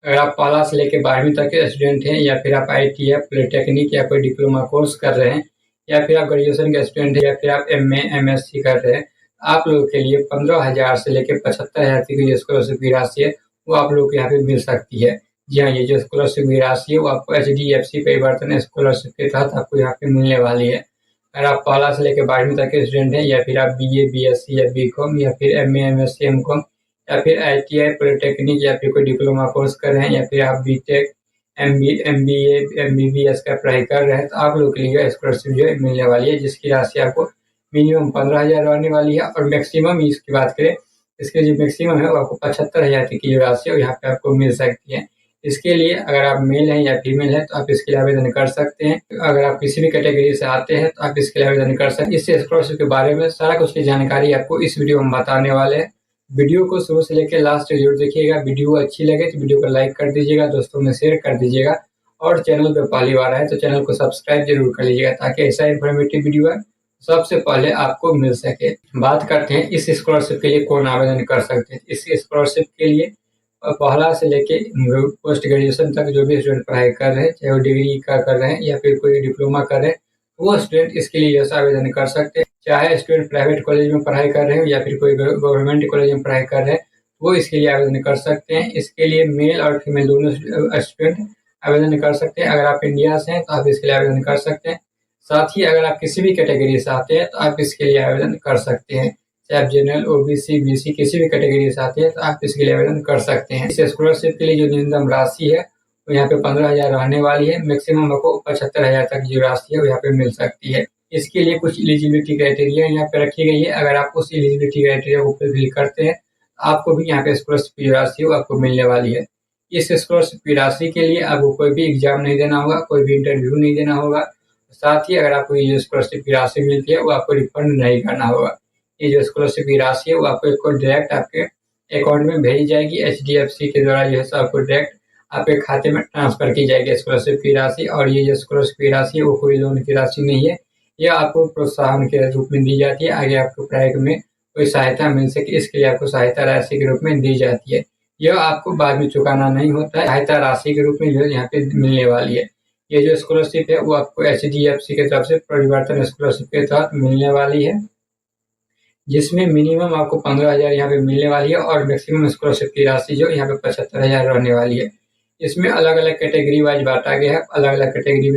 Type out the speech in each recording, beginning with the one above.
अगर आप पहला से लेकर 12वीं तक के स्टूडेंट हैं या फिर आप ITI, पॉलिटेक्निक या कोई डिप्लोमा कोर्स कर रहे हैं या फिर आप ग्रेजुएशन के स्टूडेंट हैं या फिर आप MA, MSc कर रहे हैं, आप लोगों के लिए 15,000 से लेकर 75,000 तक की जो स्कॉलरशिप की राशि है वो आप लोगों को यहाँ पे मिल सकती है। जी हाँ, ये जो स्कॉलरशिप की राशि है वो आपको HDFC परिवर्तन स्कॉलरशिप के तहत आपको यहाँ पे मिलने वाली है। अगर आप पहला से लेकर 12वीं तक के स्टूडेंट हैं या फिर आप BA, BSc या BCom या फिर MA, MSc, MCom या फिर ITI, पॉलिटेक्निक या फिर कोई डिप्लोमा कोर्स कर रहे हैं या फिर आप BTech, MBA, MBBS का पढ़ाई कर रहे हैं, तो आप लोगों के लिए स्कॉलरशिप जो है मिलने वाली है, जिसकी राशि आपको मिनिमम 15,000 रहने वाली है और मैक्सिमम इसकी बात करें, इसके जो मैक्सिमम है वो आपको 75,000 तक की जो राशि है यहाँ पे आपको मिल सकती है। इसके लिए अगर आप मेल हैं या फीमेल हैं तो आप इसके लिए आवेदन कर सकते हैं। अगर आप किसी भी कैटेगरी से आते हैं तो आप इसके लिए आवेदन कर सकते हैं। इस स्कॉलरशिप के बारे में सारा कुछ की जानकारी आपको इस वीडियो में बताने वाले हैं। वीडियो को शुरू से लेकर लास्ट तक जरूर देखिएगा। वीडियो अच्छी लगे तो वीडियो को लाइक कर दीजिएगा, दोस्तों में शेयर कर दीजिएगा और चैनल पे पहली बार आए तो चैनल को सब्सक्राइब जरूर कर लीजिएगा ताकि ऐसा इन्फॉर्मेटिव वीडियो सबसे पहले आपको मिल सके। बात करते हैं इस स्कॉलरशिप के लिए कौन आवेदन कर सकते हैं। इस स्कॉलरशिप के लिए पहला से लेके पोस्ट ग्रेजुएशन तक जो भी स्टूडेंट पढ़ाई कर रहे हैं, चाहे वो डिग्री का कर रहे हैं या फिर कोई डिप्लोमा कर रहे हैं, वो स्टूडेंट इसके लिए जैसा आवेदन कर सकते हैं। चाहे स्टूडेंट प्राइवेट कॉलेज में पढ़ाई कर रहे हैं या फिर कोई गवर्नमेंट कॉलेज में पढ़ाई कर रहे हैं, वो इसके लिए आवेदन कर सकते हैं। इसके लिए मेल और फीमेल दोनों स्टूडेंट आवेदन कर सकते हैं। अगर आप इंडिया से हैं तो आप इसके लिए आवेदन कर सकते हैं। साथ ही अगर आप किसी भी कैटेगरी से आते हैं तो आप इसके लिए आवेदन कर सकते हैं। चाहे आप जनरल, OBC, BC किसी भी कैटेगरी से आते हैं तो आप इसके लिए आवेदन कर सकते हैं। इस स्कॉलरशिप के लिए जो न्यूनतम राशि है वो यहाँ पे 15,000 रहने वाली है। मैक्सिमम आपको 75,000 तक जो राशि है वो यहाँ पे मिल सकती है। इसके लिए कुछ एलिजिबिलिटी क्राइटेरिया यहाँ पे रखी गई है। अगर आप उस एलिजिबिलिटी क्राइटेरिया को फुलफिल करते हैं आपको भी यहाँ पे स्कॉलरशिप की राशि वो आपको मिलने वाली है। इस स्कॉलरशिप की राशि के लिए आपको कोई भी एग्जाम नहीं देना होगा, कोई भी इंटरव्यू नहीं देना होगा। साथ ही अगर आपको ये स्कॉलरशिप की राशि मिलती है वो आपको रिफंड नहीं करना होगा। ये जो स्कॉलरशिप की राशि है वो आपको डायरेक्ट आपके अकाउंट में भेजी जाएगी। HDFC के द्वारा जो है आपको डायरेक्ट आपके खाते में ट्रांसफर की जाएगी स्कॉलरशिप की राशि। और ये जो स्कॉलरशिप की राशि है वो कोई लोन की राशि नहीं है, यह आपको प्रोत्साहन के रूप में दी जाती है। आगे आपको पढ़ाई में कोई सहायता मिल सके इसके लिए आपको सहायता राशि के रूप में दी जाती है। यह आपको बाद में चुकाना नहीं होता है, सहायता राशि के रूप में जो यहाँ पे मिलने वाली है। ये जो स्कॉलरशिप है वो आपको HDFC की तरफ से परिवर्तन स्कॉलरशिप के तहत मिलने वाली है, जिसमें मिनिमम आपको 15,000 यहाँ पे मिलने वाली है और मैक्सिमम स्कॉलरशिप की राशि जो यहाँ पे 75,000 रहने वाली है। इसमें अलग अलग कैटेगरी वाइज बांटा गया है, अलग अलग कैटेगरी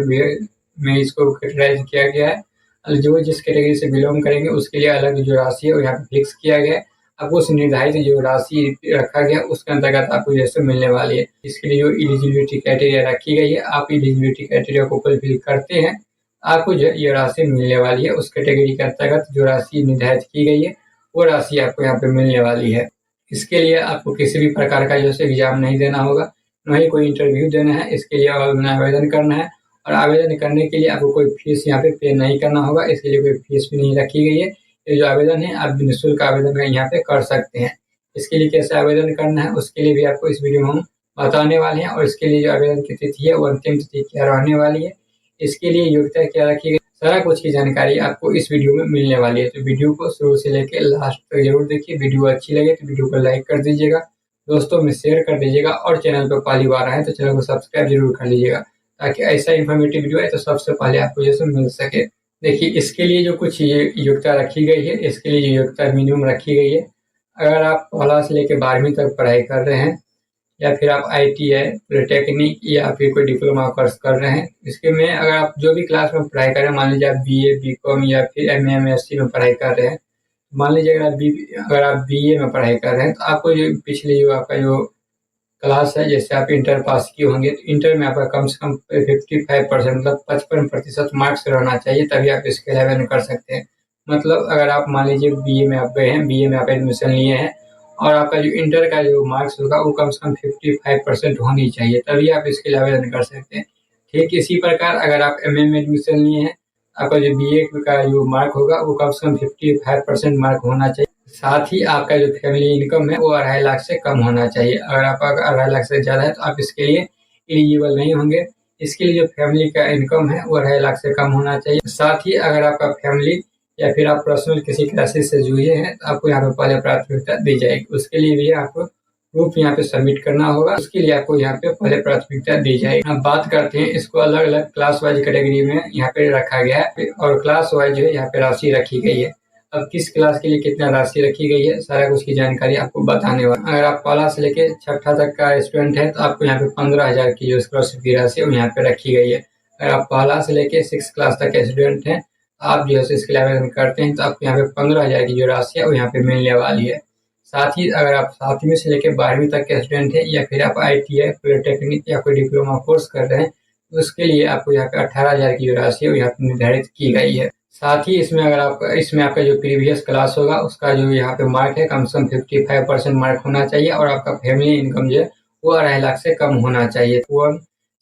में इसको कैटेगराइज किया गया है। जो जिस कैटेगरी से बिलोंग करेंगे उसके लिए अलग जो राशि है वो यहाँ पे फिक्स किया गया है। आपको उस निर्धारित जो राशि रखा गया उसके अंतर्गत आपको जैसे मिलने वाली है। इसके लिए जो एलिजिबिलिटी क्राइटेरिया रखी गई है, आप एलिजिबिलिटी क्राइटेरिया को फुलफिल करते हैं आपको जो ये राशि मिलने वाली है। उस कैटेगरी के अंतर्गत जो राशि निर्धारित की गई है वो राशि आपको यहाँ पे मिलने वाली है। इसके लिए आपको किसी भी प्रकार का जैसे एग्जाम नहीं देना होगा, न ही कोई इंटरव्यू देना है। इसके लिए आवेदन करना है और आवेदन करने के लिए आपको कोई फीस यहाँ पे नहीं करना होगा। इसके लिए कोई फीस भी नहीं रखी गई है। ये जो आवेदन है आप निःशुल्क आवेदन यहाँ पे कर सकते हैं। इसके लिए कैसे आवेदन करना है उसके लिए भी आपको इस वीडियो में हम बताने वाले हैं। और इसके लिए जो आवेदन की तिथि है वो अंतिम तिथि क्या रहने वाली है, इसके लिए योग्यता क्या रखी गई, सारा कुछ की जानकारी आपको इस वीडियो में मिलने वाली है। तो वीडियो को शुरू से लेकर लास्ट तक जरूर देखिए। वीडियो अच्छी लगे तो वीडियो को लाइक कर दीजिएगा, दोस्तों में शेयर कर दीजिएगा और चैनल पर पहली बार आए तो चैनल को सब्सक्राइब जरूर कर लीजिएगा ताकि ऐसा इन्फॉर्मेटिव वीडियो है तो सबसे पहले आपको जैसे मिल सके। देखिए इसके लिए जो कुछ योग्यता रखी गई है, इसके लिए योग्यता मिनिमम रखी गई है। अगर आप पहला से लेकर 12वीं तक पढ़ाई कर रहे हैं या फिर आप ITI, पॉलिटेक्निक या फिर कोई डिप्लोमा कोर्स कर रहे हैं, इसके में अगर आप जो भी क्लास में पढ़ाई कर रहे हैं, मान लीजिए आप BA, BCom या फिर MA, MSc में पढ़ाई कर रहे हैं, मान लीजिए अगर आप BA में पढ़ाई कर रहे हैं तो आपको जो पिछले जो आपका जो क्लास है, जैसे आप इंटर पास किए होंगे तो इंटर में आपका कम से कम 55% मतलब 55% मार्क्स रहना चाहिए, तभी आप इसके लिए आवेदन कर सकते हैं। मतलब अगर आप मान लीजिए BA में आप गए हैं, BA में आप एडमिशन लिए हैं और आपका जो इंटर का जो मार्क्स होगा वो कम से कम 55% होनी चाहिए, तभी आप इसके लिए आवेदन कर सकते हैं। ठीक इसी प्रकार अगर आप MA में एडमिशन लिए हैं, आपका जो BA का जो मार्क होगा वो कम से कम 55% मार्क होना चाहिए। साथ ही आपका जो फैमिली इनकम है वो 2.5 लाख से कम होना चाहिए। अगर आपका 2.5 लाख से ज़्यादा है तो आप इसके लिए एलिजिबल नहीं होंगे। इसके लिए जो फैमिली का इनकम है वो 2.5 लाख से कम होना चाहिए। साथ ही अगर आपका फैमिली या फिर आप पर्सनल किसी क्राइसिस से जूझे हैं तो आपको यहाँ पे पहले प्राथमिकता दी जाएगी। उसके लिए भी आपको प्रूफ यहाँ पे सबमिट करना होगा। उसके लिए आपको यहाँ पे पहले प्राथमिकता दी जाएगी। अब बात करते हैं, इसको अलग अलग क्लास वाइज कैटेगरी में यहाँ पे रखा गया है और क्लास वाइज जो है यहाँ पे राशि रखी गई है। अब किस क्लास के लिए कितना राशि रखी गई है, सारा कुछ की जानकारी आपको बताने वाला। अगर आप पहला से लेके छठा तक का स्टूडेंट है तो आपको यहाँ पे 15,000 की जो स्कॉलरशिप की राशि है वो यहाँ पे रखी गई है। अगर आप पहला से लेके 6 क्लास तक के स्टूडेंट हैं, आप जो है इसके लिए आवेदन करते हैं तो आपको यहाँ पे 15,000 की जो राशि है वो यहाँ पे मिलने वाली है। साथ ही अगर आप 7वीं से लेकर 12वीं तक के स्टूडेंट हैं या फिर आप ITI, पॉलिटेक्निक या कोई डिप्लोमा कोर्स कर रहे हैं तो उसके लिए आपको यहाँ पे 18,000 की जो राशि है वो यहाँ पे निर्धारित की गई है। साथ ही इसमें अगर आप आपका जो प्रीवियस क्लास होगा उसका जो यहाँ पे मार्क है कम से कम 55% मार्क होना चाहिए और आपका फैमिली इनकम जो है वो 2.5 लाख से कम होना चाहिए। 1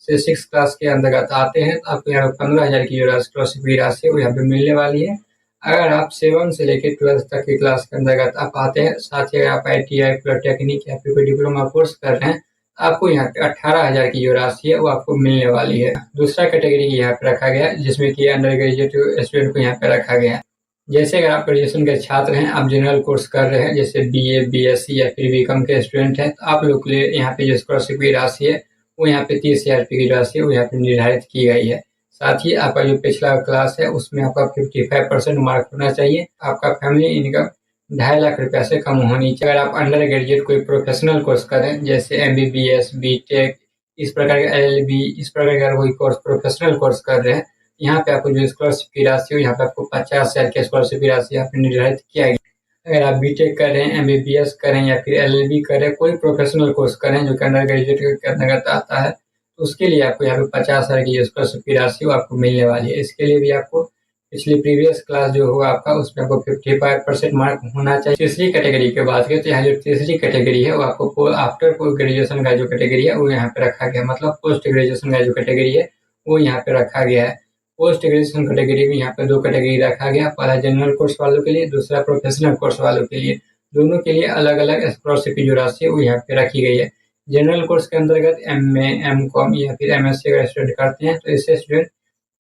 से 6 क्लास के अंतर्गत आते हैं तो आपको यहाँ पे 15,000 की जो स्कॉलरशिप की राशि है वो यहाँ पे मिलने वाली है। अगर आप 7 से लेकर 12 तक की क्लास के अंतर्गत आप आते हैं, साथ ही अगर आप ITI, पॉलिटेक्निक या फिर कोई डिप्लोमा कोर्स कर रहे हैं, आपको यहाँ पे 18,000 की जो राशि है वो आपको मिलने वाली है। दूसरा कैटेगरी यहाँ पे रखा गया है जिसमें कि अंडर ग्रेजुएट स्टूडेंट को यहाँ पे रखा गया है। जैसे अगर आप ग्रेजुएशन के छात्र हैं, आप जनरल कोर्स कर रहे हैं जैसे BA, BSc या फिर BCom के स्टूडेंट हैं, तो आप लोग के लिए यहाँ पे जो स्कॉलरशिप की राशि है वो यहाँ पे 30,000 की राशि है वो यहाँ पे निर्धारित की गई है। साथ ही आपका जो पिछला क्लास है उसमें आपका 55% मार्क होना चाहिए। आपका फैमिली इनकम 2.5 लाख रुपया से कम होनी चाहिए। अगर आप अंडर ग्रेजुएट कोई प्रोफेशनल कोर्स करें जैसे MBBS, BTech, इस प्रकार के LLB, इस प्रकार का कोई कोर्स प्रोफेशनल कोर्स कर रहे हैं, यहाँ पे आपको जो स्कॉलरशिप की राशि हो यहाँ पे आपको 50,000 की स्कॉलरशिप की राशि यहाँ पे निर्धारित किया गया। अगर आप BTech कर रहे हैं, MBBS कर रहे हैं या फिर LLB कर रहे हैं, कोई प्रोफेशनल कोर्स कर रहे हैं जो कि अंडर ग्रेजुएट के अंतर्गत आता है, तो उसके लिए आपको यहाँ पे 50,000 की जो स्कॉलरशिप की राशि वो आपको मिलने वाली है। इसके लिए भी आपको पिछली प्रीवियस क्लास जो होगा आपका उसमें आपको 55% मार्क होना चाहिए। तीसरी कैटेगरी की बात करें तो यहाँ जो तीसरी कैटेगरी है वो आपको आफ्टर पोस्ट ग्रेजुएशन का जो कैटेगरी है वो यहाँ पे रखा गया, मतलब पोस्ट ग्रेजुएशन का जो कैटेगरी है वो यहाँ पे रखा गया है। पोस्ट ग्रेजुएशन कैटेगरी में यहाँ पे 2 कैटेगरी रखा गया, पहला जनरल कोर्स वालों के लिए, दूसरा प्रोफेशनल कोर्स वालों के लिए। दोनों के लिए अलग अलग स्कॉलरशिप की जो राशि है वो यहाँ पे रखी गई है। जनरल कोर्स के अंतर्गत MA, MCom या फिर MSc अगर स्टूडेंट करते हैं तो इससे स्टूडेंट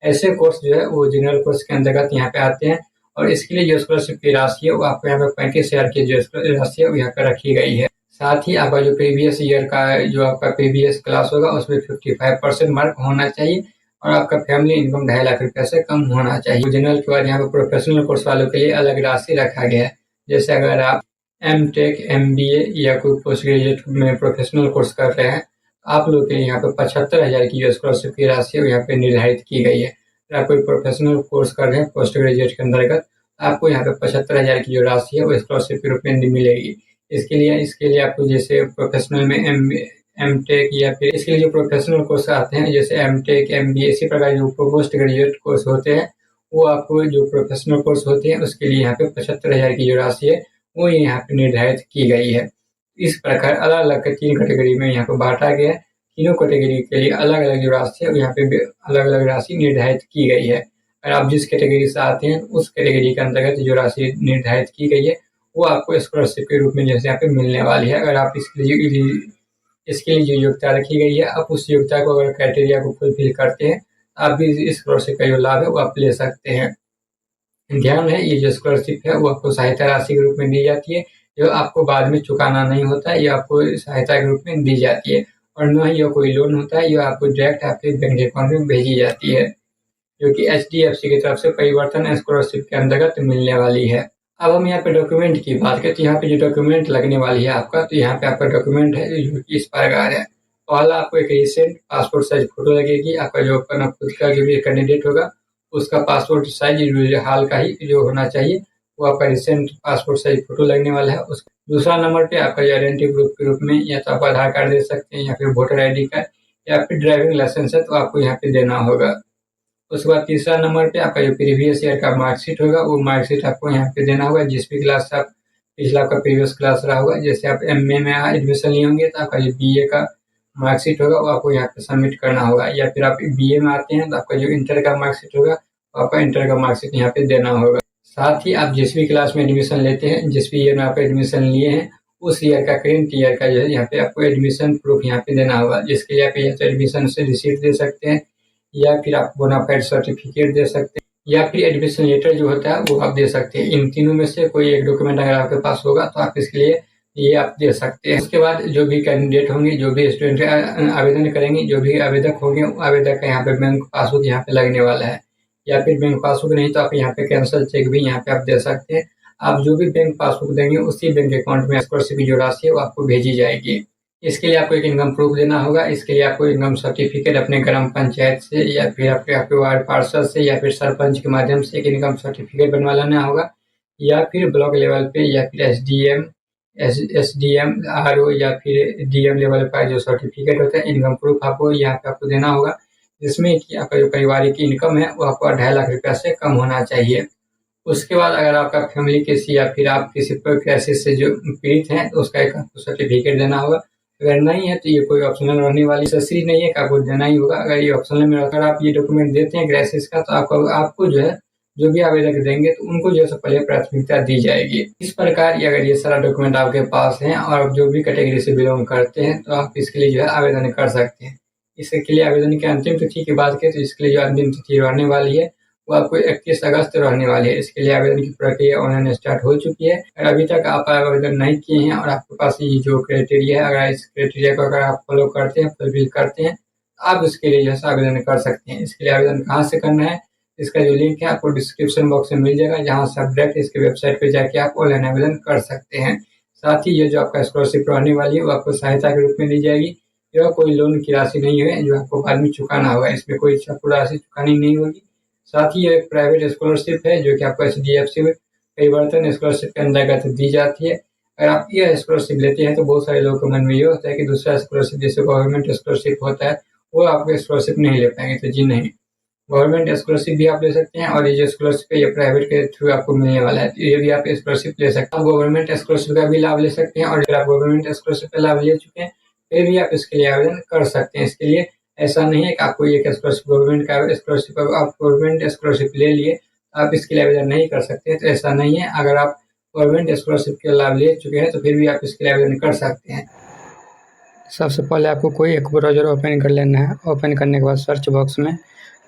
ऐसे कोर्स जो है वो जनरल कोर्स के अंतर्गत यहाँ पे आते हैं और इसके लिए जो स्कॉलरशिप की राशि है वो आपको यहाँ पे 35,000 की जो राशि है वो यहाँ पे रखी गई है। साथ ही आपका जो प्रीवियस ईयर का जो आपका प्रीवियस क्लास होगा उसमें 55% मार्क होना चाहिए और आपका फैमिली इनकम 2.5 लाख रुपया से कम होना चाहिए। जनरल के बाद यहाँ पे प्रोफेशनल कोर्स वालों के लिए अलग राशि रखा गया है। जैसे अगर आप MTech, MBA या कोई पोस्ट ग्रेजुएट में प्रोफेशनल कोर्स कर रहे हैं, आप लोग के लिए यहाँ पे 75,000 की जो स्कॉलरशिप की राशि है यहाँ पे निर्धारित की गई है। अगर आप कोई प्रोफेशनल कोर्स कर रहे हैं पोस्ट ग्रेजुएट के अंतर्गत, आपको यहाँ पे 75,000 की जो राशि है वो स्कॉलरशिप के रूप में मिलेगी। इसके लिए आपको जैसे प्रोफेशनल में MTech या फिर इसके लिए जो प्रोफेशनल कोर्स आते हैं जैसे MTech, MBA, इसी प्रकार जो पोस्ट ग्रेजुएट कोर्स होते हैं वो आपको जो प्रोफेशनल कोर्स होते हैं उसके लिए यहाँ पे 75,000 की जो राशि है वो यहाँ पे निर्धारित की गई है। इस प्रकार अलग अलग 3 कैटेगरी में यहाँ पे बांटा गया है। तीनों कैटेगरी के लिए अलग अलग जो राशि है यहाँ पे अलग अलग राशि निर्धारित की गई है। अगर आप जिस कैटेगरी से आते हैं उस कैटेगरी के अंतर्गत जो राशि निर्धारित की गई है वो आपको स्कॉलरशिप के रूप में जैसे यहाँ पे मिलने वाली है। अगर आप इसके लिए जो योग्यता रखी गई है, आप उस योग्यता को अगर क्राइटेरिया को फुलफिल करते हैं आप भी इस स्कॉलरशिप का जो लाभ है वो आप ले सकते हैं। ध्यान है, ये जो स्कॉलरशिप है वो आपको सहायता राशि के रूप में दी जाती है, जो आपको बाद में चुकाना नहीं होता है, ये आपको सहायता के रूप में दी जाती है और न ही ये कोई लोन होता है, ये आपको डायरेक्ट आपके बैंक अकाउंट में भेजी जाती है, जो कि HDFC की तरफ से परिवर्तन स्कॉलरशिप के अंतर्गत मिलने वाली है। अब हम यहाँ पे डॉक्यूमेंट की बात करें तो यहाँ पे जो डॉक्यूमेंट लगने वाली है आपका, तो यहाँ पे आपका डॉक्यूमेंट है जो इस प्रकार है। पहला आपको एक रिसेंट पासपोर्ट साइज फोटो लगेगी। आपका जो अपना खुद का जो भी कैंडिडेट होगा उसका पासपोर्ट साइज हाल का ही जो होना चाहिए वो आपका रिसेंट पासपोर्ट साइज फोटो लगने वाला है। दूसरा नंबर पे आपका जो आइडेंटिटी प्रूफ के रूप में या तो आप आधार कार्ड दे सकते हैं या फिर वोटर ID कार्ड या फिर ड्राइविंग लाइसेंस है तो आपको यहाँ पे देना होगा। उसके बाद तीसरा नंबर पे आपका जो प्रीवियस ईयर का मार्कशीट होगा वो मार्कशीट आपको यहाँ पे देना होगा, जिस भी क्लास से आप पिछला आपका प्रीवियस क्लास रहा होगा। जैसे आप MA में एडमिशन लिए होंगे तो आपका जो BA का मार्कशीट होगा वो आपको यहाँ पे सबमिट करना होगा, या फिर आप BA में आते हैं तो आपका जो इंटर का मार्कशीट होगा आपका इंटर का मार्कशीट यहाँ पे देना होगा। साथ ही आप जिस भी क्लास में एडमिशन लेते हैं, जिस भी ईयर में आप एडमिशन लिए हैं उस ईयर का करेंट ईयर का जो है यहाँ पे आपको एडमिशन प्रूफ यहाँ पे देना होगा, जिसके लिए आप या तो एडमिशन से रिसीट दे सकते हैं या फिर आप बोनाफाइड सर्टिफिकेट दे सकते हैं या फिर एडमिशन लेटर जो होता है वो आप दे सकते हैं। इन तीनों में से कोई एक डॉक्यूमेंट अगर आपके पास होगा तो आप इसके लिए ये आप दे सकते हैं। उसके बाद जो भी कैंडिडेट होंगे, जो भी स्टूडेंट आवेदन करेंगे, जो भी आवेदक होंगे, आवेदक का यहाँ पे बैंक पासबुक यहाँ पे लगने वाला है, या फिर बैंक पासबुक नहीं तो आप यहाँ पे कैंसल चेक भी यहाँ पे आप दे सकते हैं। आप जो भी बैंक पासबुक देंगे उसी बैंक अकाउंट में स्कॉलरशिप की जो राशि है वो आपको भेजी जाएगी। इसके लिए आपको एक इनकम प्रूफ देना होगा। इसके लिए आपको इनकम सर्टिफिकेट अपने ग्राम पंचायत से या फिर आपके वार्ड पार्षद से या फिर सरपंच के माध्यम से एक इनकम सर्टिफिकेट बनवा लेना होगा, या फिर ब्लॉक लेवल पे या फिर एसडीएम आरओ या फिर डीएम लेवल का जो सर्टिफिकेट होता है, इनकम प्रूफ आपको यहाँ पे आपको देना होगा, जिसमें कि आपका जो पारिवारिक इनकम है वो आपको 2.5 लाख रुपया से कम होना चाहिए। उसके बाद अगर आपका फैमिली किसी या फिर आप किसी क्राइसिस से जो पीड़ित हैं तो उसका एक आपको सर्टिफिकेट देना होगा। अगर नहीं है तो ये कोई ऑप्शनल रहने वाली नेसेसरी नहीं है कि आपको देना ही होगा। अगर ये ऑप्शनल में अगर आप ये डॉक्यूमेंट देते हैं क्राइसिस का तो आपको जो है जो भी आवेदक देंगे तो उनको जो है पहले प्राथमिकता दी जाएगी। इस प्रकार ये अगर ये सारा डॉक्यूमेंट आपके पास है और आप जो भी कैटेगरी से बिलोंग करते हैं तो आप इसके लिए जो है आवेदन कर सकते हैं। इसके लिए आवेदन की अंतिम तिथि की बात करें तो इसके लिए जो अंतिम तिथि रहने वाली है वो आपको 31 अगस्त रहने वाली है। इसके लिए आवेदन की प्रक्रिया ऑनलाइन स्टार्ट हो चुकी है। अगर अभी तक आप आवेदन नहीं किए हैं और आपके पास ये जो क्राइटेरिया है, अगर इस क्राइटेरिया को अगर आप फॉलो करते हैं, फुलफिल करते हैं, आप इसके लिए जो है आवेदन कर सकते हैं। इसके लिए आवेदन कहाँ से करना है, इसका जो लिंक है आपको डिस्क्रिप्शन बॉक्स में मिल जाएगा, जहाँ से आप डायरेक्ट इसके वेबसाइट पे जाके आप ऑनलाइन आवेदन कर सकते हैं। साथ ही ये जो आपका स्कॉलरशिप रहने वाली है वो आपको सहायता के रूप में दी जाएगी। यह कोई लोन की राशि नहीं है जो आपको बाद में चुकाना होगा, इसमें कोई पूरा राशि चुकानी नहीं होगी। साथ ही ये एक प्राइवेट स्कॉलरशिप है जो कि आपको एचडीएफसी परिवर्तन स्कॉलरशिप के अंतर्गत दी जाती है। अगर आप ये स्कॉलरशिप लेते हैं तो बहुत सारे लोगों के मन में ये होता है कि दूसरा स्कॉलरशिप जैसे गवर्नमेंट स्कॉलरशिप होता है वो आपको स्कॉलरशिप नहीं ले पाएंगे, तो जी नहीं, गवर्नमेंट स्कॉलरशिप भी आप ले सकते हैं और ये जो स्कॉलरशिप है ये प्राइवेट के थ्रू आपको मिलने वाला है, तो ये भी आप स्कॉलरशिप ले सकते हैं। आप गवर्नमेंट स्कॉलरशिप का भी लाभ ले सकते हैं और अगर आप गवर्नमेंट स्कॉलरशिप का लाभ ले चुके हैं फिर भी आप इसके लिए आवेदन कर सकते हैं। इसके लिए ऐसा नहीं है कि आपको एक स्कॉलरशिप गवर्नमेंट का स्कॉलरशिप आप गवर्नमेंट स्कॉलरशिप ले लिए आप इसके लिए आवेदन नहीं कर सकते, तो ऐसा नहीं है। अगर आप गवर्नमेंट स्कॉलरशिप के लाभ ले चुके हैं तो फिर भी आप इसके लिए आवेदन कर सकते हैं। सबसे पहले आपको कोई एक ब्राउज़र ओपन कर लेना है। ओपन करने के बाद सर्च बॉक्स में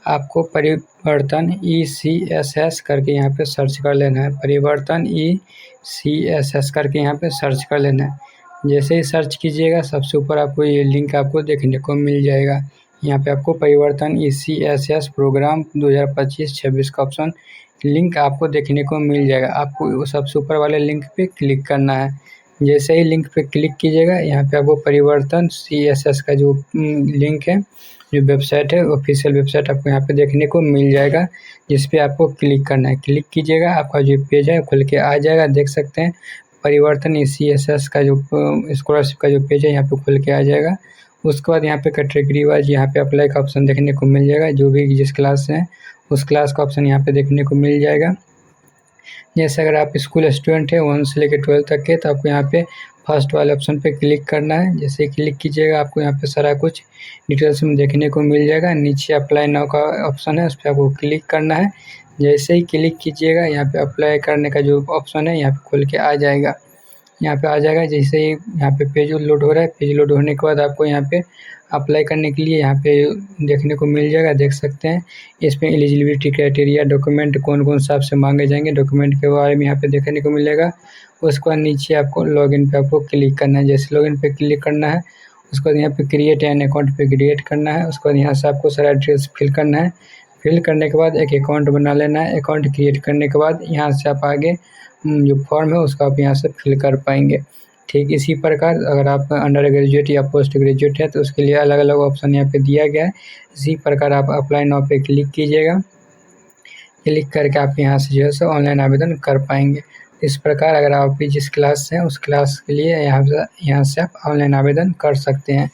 आपको परिवर्तन ECSS करके यहाँ पे सर्च कर लेना है। परिवर्तन ECSS करके यहाँ पे सर्च कर लेना है। जैसे ही सर्च कीजिएगा सबसे ऊपर आपको ये लिंक आपको देखने को मिल जाएगा। यहाँ पे आपको परिवर्तन ECSS प्रोग्राम 2025-26 का ऑप्शन लिंक आपको देखने को मिल जाएगा। आपको सबसे ऊपर वाले लिंक पे क्लिक करना है। जैसे ही लिंक पे क्लिक कीजिएगा यहाँ पे आपको परिवर्तन CSS का जो लिंक है, जो वेबसाइट है, ऑफिशियल वेबसाइट आपको यहाँ पे देखने को मिल जाएगा, जिस पे आपको क्लिक करना है। क्लिक कीजिएगा, आपका जो पेज है खुल के आ जाएगा। देख सकते हैं परिवर्तन ECSS का जो स्कॉलरशिप का जो पेज है यहाँ पे खुल के आ जाएगा। उसके बाद यहाँ पे कैटेगरी वाइज यहाँ पे अप्लाई का ऑप्शन देखने को मिल जाएगा। जो भी जिस क्लास से है उस क्लास का ऑप्शन यहाँ पे देखने को मिल जाएगा। जैसे अगर आप स्कूल स्टूडेंट है 1 से लेकर 12 तक के, तो आपको यहाँ पे फर्स्ट वाले ऑप्शन पे क्लिक करना है। जैसे क्लिक कीजिएगा आपको यहाँ पे सारा कुछ डिटेल्स में देखने को मिल जाएगा। नीचे अप्लाई नाउ का ऑप्शन है, उस पर आपको क्लिक करना है। जैसे ही क्लिक कीजिएगा यहाँ पे अप्लाई करने का जो ऑप्शन है यहाँ पे खुल के आ जाएगा। यहाँ पे आ जाएगा। जैसे ही यहाँ पे पेज लोड हो रहा है, पेज लोड होने के बाद आपको यहाँ पे अप्लाई करने के लिए यहाँ पे देखने को मिल जाएगा। देख सकते हैं इसमें एलिजिबिलिटी क्राइटेरिया, डॉक्यूमेंट कौन कौन सा आपसे मांगे जाएंगे, डॉक्यूमेंट के बारे में यहाँ पे देखने को मिलेगा। उसके बाद नीचे आपको लॉगिन पे आपको क्लिक करना है। जैसे लॉगिन पे क्लिक करना है उसके बाद यहाँ पे क्रिएट एन अकाउंट पे क्रिएट करना है। उसके बाद यहाँ से आपको सारा डिटेल्स फिल करना है। फिल करने के बाद एक अकाउंट बना लेना है। अकाउंट क्रिएट करने के बाद यहाँ से आप आगे जो फॉर्म है उसका आप यहाँ से फिल कर पाएंगे। ठीक इसी प्रकार अगर आप अंडर ग्रेजुएट या पोस्ट ग्रेजुएट है तो उसके लिए अलग अलग ऑप्शन यहाँ पे दिया गया है। इसी प्रकार आप अप्लाई नाउ पे क्लिक कीजिएगा। क्लिक करके आप यहाँ से जो है ऑनलाइन आवेदन कर पाएंगे। इस प्रकार अगर आप भी जिस क्लास से हैं उस क्लास के लिए यहाँ से आप ऑनलाइन आवेदन कर सकते हैं।